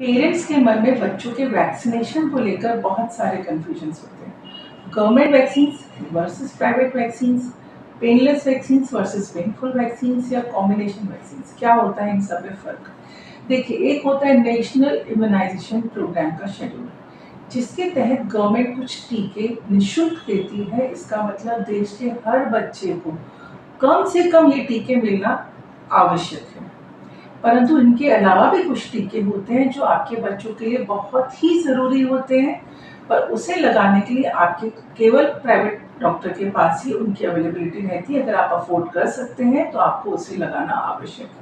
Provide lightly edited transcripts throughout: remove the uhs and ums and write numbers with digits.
Parents के मन में बच्चों के वैक्सीनेशन को लेकर बहुत सारे कन्फ्यूजन्स होते हैं। Government vaccines versus private vaccines, painless vaccines versus painful vaccines या कॉम्बिनेशन वैक्सीन्स, क्या होता है इन सब में फ़र्क? देखिए, एक होता है नेशनल इम्यूनाइजेशन प्रोग्राम का शेड्यूल, जिसके तहत गवर्नमेंट कुछ टीके निःशुल्क देती है। इसका मतलब देश के हर बच्चे को कम से कम ये टीके मिलना आवश्यक है। परंतु इनके अलावा भी कुछ टीके होते हैं जो आपके बच्चों के लिए बहुत ही ज़रूरी होते हैं, पर उसे लगाने के लिए आपके केवल प्राइवेट डॉक्टर के पास ही उनकी अवेलेबिलिटी रहती है। अगर आप अफोर्ड कर सकते हैं तो आपको उसे लगाना आवश्यक है।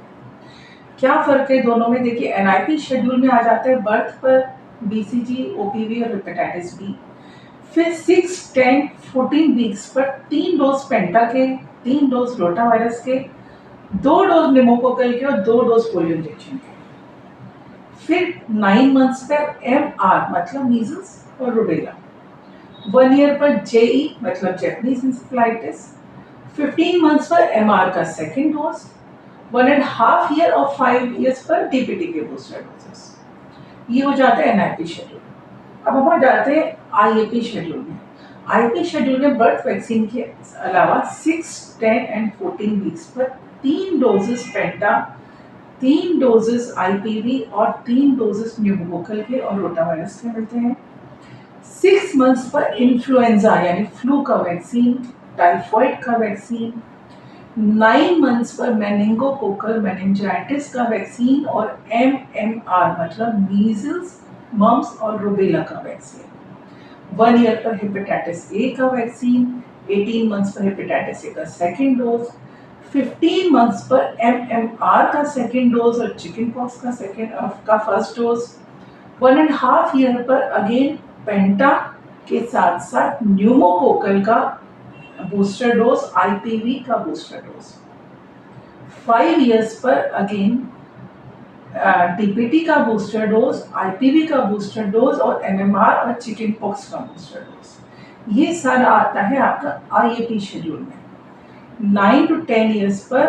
क्या फ़र्क है दोनों में? देखिए, एनआईपी शेड्यूल में आ जाता है बर्थ पर बीसीजी, ओपीवी और हेपेटाइटिस बी। फिर 6, 10, 14 वीक्स पर 3 डोज पेंटा के, 3 डोज रोटा वायरस के, 2 डोज निमोकोकल के और 2 डोज पोलियो इंजेक्शन के। फिर 9 मंथ्स पर एमआर मतलब मीजल्स और रूबेला, 1 ईयर पर जेई मतलब जैपनीज इंसेफेलाइटिस, 15 मंथ्स पर एमआर का सेकेंड डोज, 1.5 ईयर और 5 ईयर्स पर डीपीटी के बूस्टर डोजेस। ये हो जाता है एनआईपी शेड्यूल। अब हम आ जाते हैं आईएपी शेड्यूल में। आईपी शेड्यूल में बर्थ वैक्सीन के अलावा 6, 10 एंड 14 वीक्स पर 3 डोजेस पेंटा, 3 डोजेस आईपीवी और 3 डोजेस न्यूमोकोकल के और रोटावायरस के मिलते हैं। 6 मंथ्स पर इन्फ्लुएंजा यानी फ्लू का वैक्सीन, टाइफॉइड का वैक्सीन, 9 मंथ्स पर मेनिंगोकोकल मेनिंजाइटिस का वैक्सीन और एमएमआर मतलब मीजल्स, मम्स और रूबेला का वैक्सीन। 1 ईयर पर हेपेटाइटिस ए का वैक्सीन, 18 मंथ्स पर हेपेटाइटिस ए का सेकेंड डोज, 15 मंथ्स पर एमएमआर का सेकेंड डोज और चिकन पॉक्स का फर्स्ट डोज, 1.5 ईयर पर अगेन पेंटा के साथ साथ न्यूमोकोकल का बूस्टर डोज, आईपीवी का बूस्टर डोज, 5 इयर्स पर अगेन डीपीटी का बूस्टर डोज, आईपीवी का बूस्टर डोज और एमएमआर और चिकन पॉक्स का बूस्टर डोज। ये सारा आता है आपका आईएपी शेड्यूल में। 9 to 10 इयर्स पर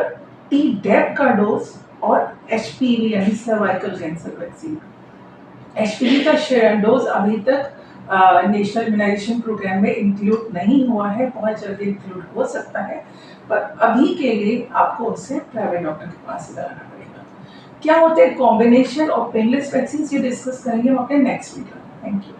टी डेप का डोज और एचपीवी यानी सर्वाइकल कैंसर वैक्सीन। एचपीवी का डोज अभी तक नेशनल इम्यूनाइजेशन प्रोग्राम में इंक्लूड नहीं हुआ है, बहुत जल्दी इंक्लूड हो सकता है, पर अभी के लिए आपको उसे प्राइवेट डॉक्टर के पास ही लगाना पड़ेगा। क्या होते हैं कॉम्बिनेशन और पेनलेस वैक्सीन, ये डिस्कस करेंगे हम अपने नेक्स्ट वीडियो में। Thank you.